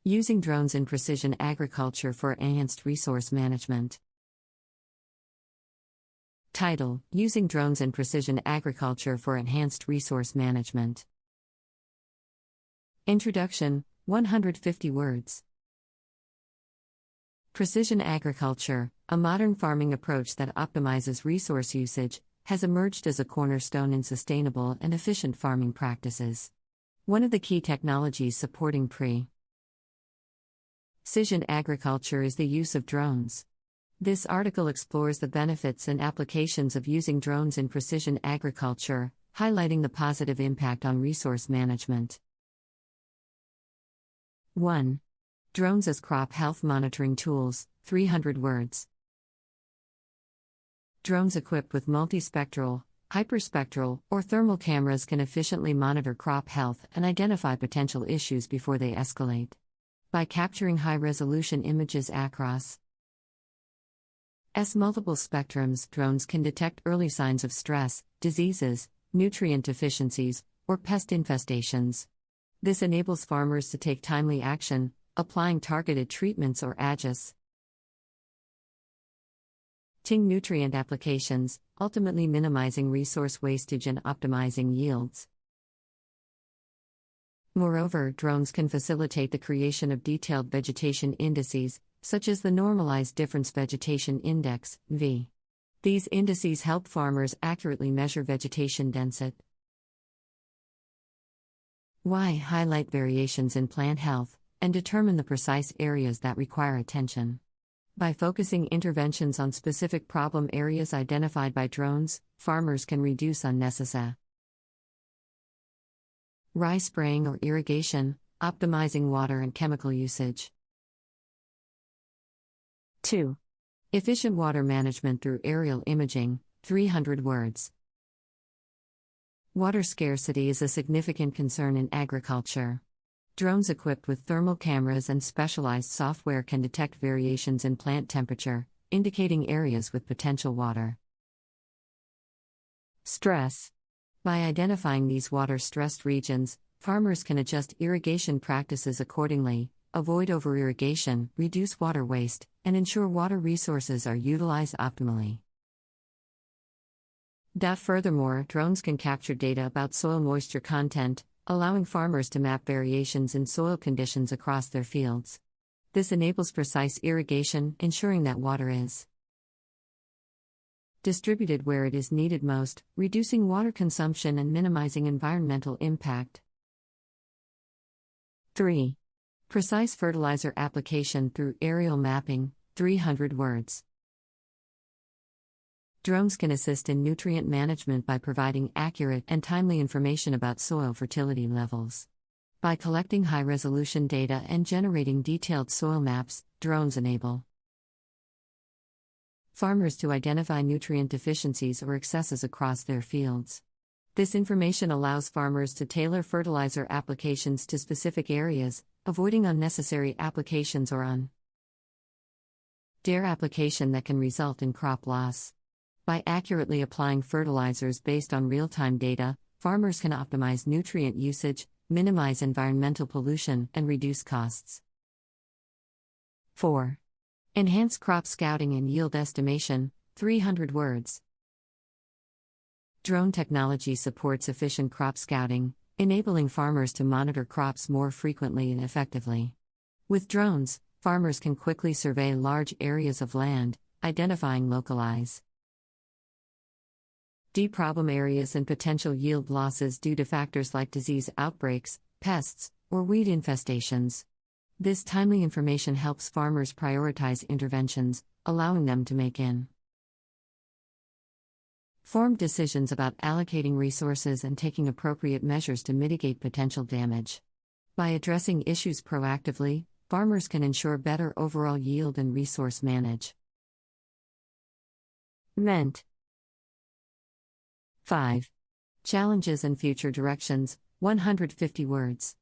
Using drones in precision agriculture for enhanced resource management. Title: Using drones in precision agriculture for enhanced resource management. Introduction, 150 words. Precision agriculture, a modern farming approach that optimizes resource usage, has emerged as a cornerstone in sustainable and efficient farming practices. One of the key technologies supporting precision agriculture is the use of drones. This article explores the benefits and applications of using drones in precision agriculture, highlighting the positive impact on resource management. 1. Drones as crop health monitoring tools, 300 words. Drones equipped with multispectral, hyperspectral, or thermal cameras can efficiently monitor crop health and identify potential issues before they escalate. By capturing high-resolution images across multiple spectrums, drones can detect early signs of stress, diseases, nutrient deficiencies, or pest infestations. This enables farmers to take timely action, applying targeted treatments or adjusts. Nutrient applications, ultimately minimizing resource wastage and optimizing yields. Moreover, drones can facilitate the creation of detailed vegetation indices, such as the Normalized Difference Vegetation Index, V. These indices help farmers accurately measure vegetation density. Highlight variations in plant health, and determine the precise areas that require attention. By focusing interventions on specific problem areas identified by drones, farmers can reduce unnecessary spraying or irrigation, optimizing water and chemical usage. 2. Efficient water management through aerial imaging, 300 words. Water scarcity is a significant concern in agriculture. Drones equipped with thermal cameras and specialized software can detect variations in plant temperature, indicating areas with potential water stress. By identifying these water-stressed regions, farmers can adjust irrigation practices accordingly, avoid over-irrigation, reduce water waste, and ensure water resources are utilized optimally. Furthermore, drones can capture data about soil moisture content, allowing farmers to map variations in soil conditions across their fields. This enables precise irrigation, ensuring that water is distributed where it is needed most, reducing water consumption and minimizing environmental impact. 3. Precise fertilizer application through aerial mapping, 300 words. Drones can assist in nutrient management by providing accurate and timely information about soil fertility levels. By collecting high-resolution data and generating detailed soil maps, drones enable farmers to identify nutrient deficiencies or excesses across their fields. This information allows farmers to tailor fertilizer applications to specific areas, avoiding unnecessary applications or application that can result in crop loss. By accurately applying fertilizers based on real-time data, farmers can optimize nutrient usage, minimize environmental pollution, and reduce costs. 4. Enhance crop scouting and yield estimation, 300 words. Drone technology supports efficient crop scouting, enabling farmers to monitor crops more frequently and effectively. With drones, farmers can quickly survey large areas of land, identifying localized problem areas and potential yield losses due to factors like disease outbreaks, pests, or weed infestations. This timely information helps farmers prioritize interventions, allowing them to make informed decisions about allocating resources and taking appropriate measures to mitigate potential damage. By addressing issues proactively, farmers can ensure better overall yield and resource management. 5. Challenges and future directions, 150 words.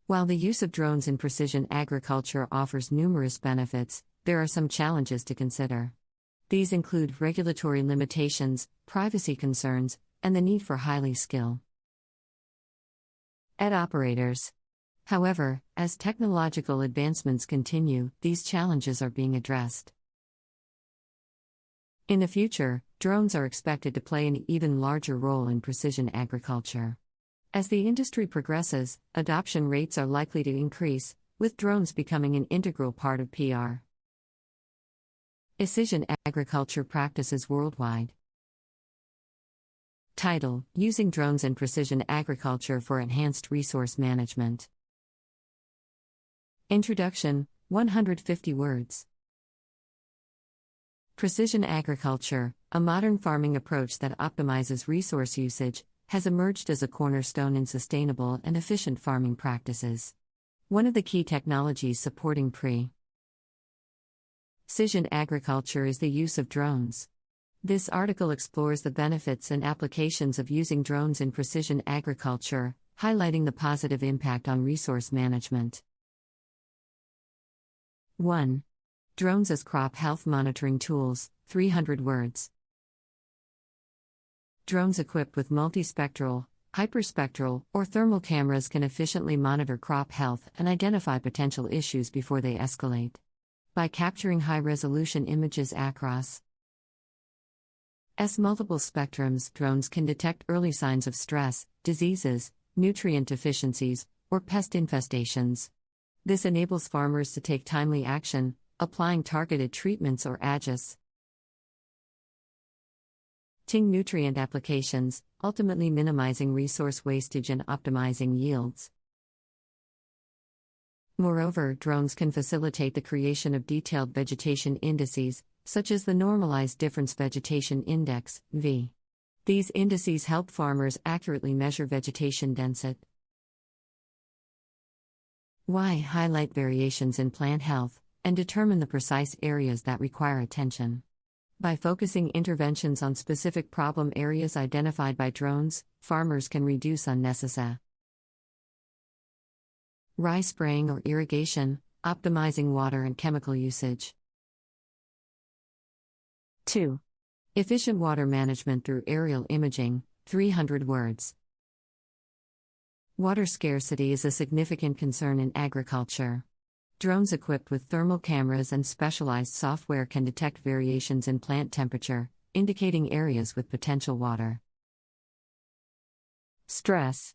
While the use of drones in precision agriculture offers numerous benefits, there are some challenges to consider. These include regulatory limitations, privacy concerns, and the need for highly skilled operators. However, as technological advancements continue, these challenges are being addressed. In the future, drones are expected to play an even larger role in precision agriculture. As the industry progresses, adoption rates are likely to increase, with drones becoming an integral part of PR. Precision agriculture practices worldwide. Title: Using drones in precision agriculture for enhanced resource management. Introduction, 150 words. Precision agriculture, a modern farming approach that optimizes resource usage, has emerged as a cornerstone in sustainable and efficient farming practices. One of the key technologies supporting precision agriculture is the use of drones. This article explores the benefits and applications of using drones in precision agriculture, highlighting the positive impact on resource management. 1. Drones as crop health monitoring tools, 300 words. Drones equipped with multispectral, hyperspectral, or thermal cameras can efficiently monitor crop health and identify potential issues before they escalate. By capturing high-resolution images across multiple spectrums, drones can detect early signs of stress, diseases, nutrient deficiencies, or pest infestations. This enables farmers to take timely action, applying targeted treatments or adjusts. Nutrient applications, ultimately minimizing resource wastage and optimizing yields. Moreover, drones can facilitate the creation of detailed vegetation indices, such as the Normalized Difference Vegetation Index, V. These indices help farmers accurately measure vegetation density. Why highlight variations in plant health and determine the precise areas that require attention. By focusing interventions on specific problem areas identified by drones, farmers can reduce unnecessary spraying or irrigation, optimizing water and chemical usage. 2. Efficient water management through aerial imaging, 300 words. Water scarcity is a significant concern in agriculture. Drones equipped with thermal cameras and specialized software can detect variations in plant temperature, indicating areas with potential water stress.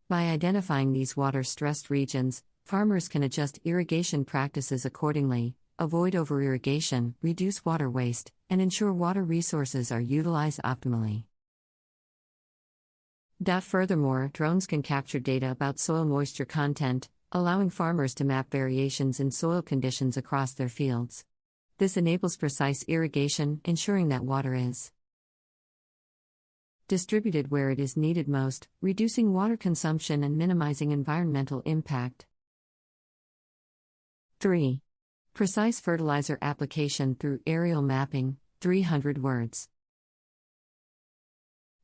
By identifying these water-stressed regions, farmers can adjust irrigation practices accordingly, avoid over-irrigation, reduce water waste, and ensure water resources are utilized optimally. Furthermore, drones can capture data about soil moisture content, allowing farmers to map variations in soil conditions across their fields. This enables precise irrigation, ensuring that water is distributed where it is needed most, reducing water consumption and minimizing environmental impact. 3. Precise fertilizer application through aerial mapping, 300 words.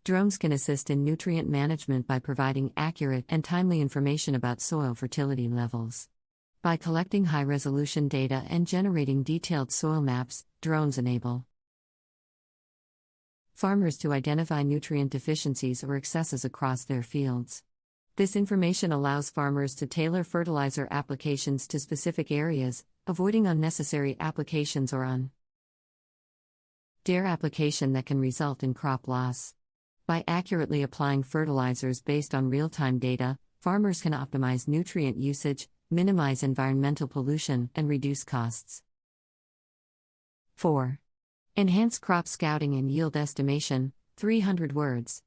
Drones can assist in nutrient management by providing accurate and timely information about soil fertility levels. By collecting high-resolution data and generating detailed soil maps, drones enable farmers to identify nutrient deficiencies or excesses across their fields. This information allows farmers to tailor fertilizer applications to specific areas, avoiding unnecessary applications or application that can result in crop loss. By accurately applying fertilizers based on real-time data, farmers can optimize nutrient usage, minimize environmental pollution, and reduce costs. 4. Enhance crop scouting and yield estimation, 300 words.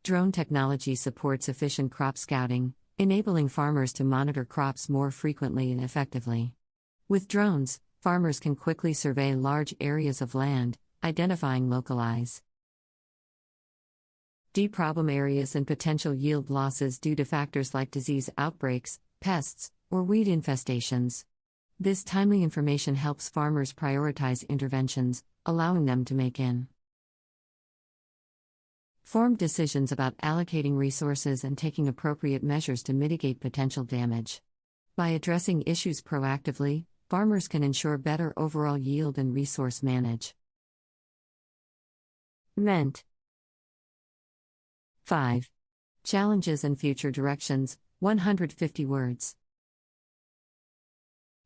Drone technology supports efficient crop scouting, enabling farmers to monitor crops more frequently and effectively. With drones, farmers can quickly survey large areas of land, identifying localized problem areas and potential yield losses due to factors like disease outbreaks, pests, or weed infestations. This timely information helps farmers prioritize interventions, allowing them to make informed decisions about allocating resources and taking appropriate measures to mitigate potential damage. By addressing issues proactively, farmers can ensure better overall yield and resource management. 5. Challenges and future directions, 150 words.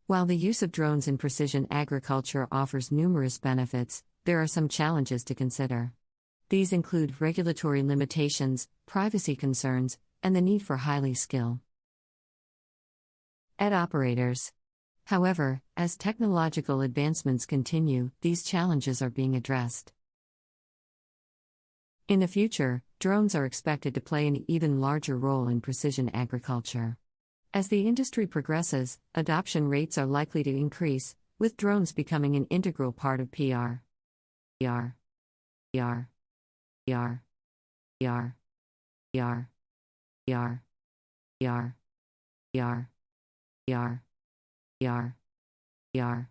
While the use of drones in precision agriculture offers numerous benefits, there are some challenges to consider. These include regulatory limitations, privacy concerns, and the need for highly skilled operators. However, as technological advancements continue, these challenges are being addressed. In the future, drones are expected to play an even larger role in precision agriculture. As the industry progresses, adoption rates are likely to increase, with drones becoming an integral part of PR. PR. PR. PR. PR. PR. PR. PR. PR. PR. PR. PR.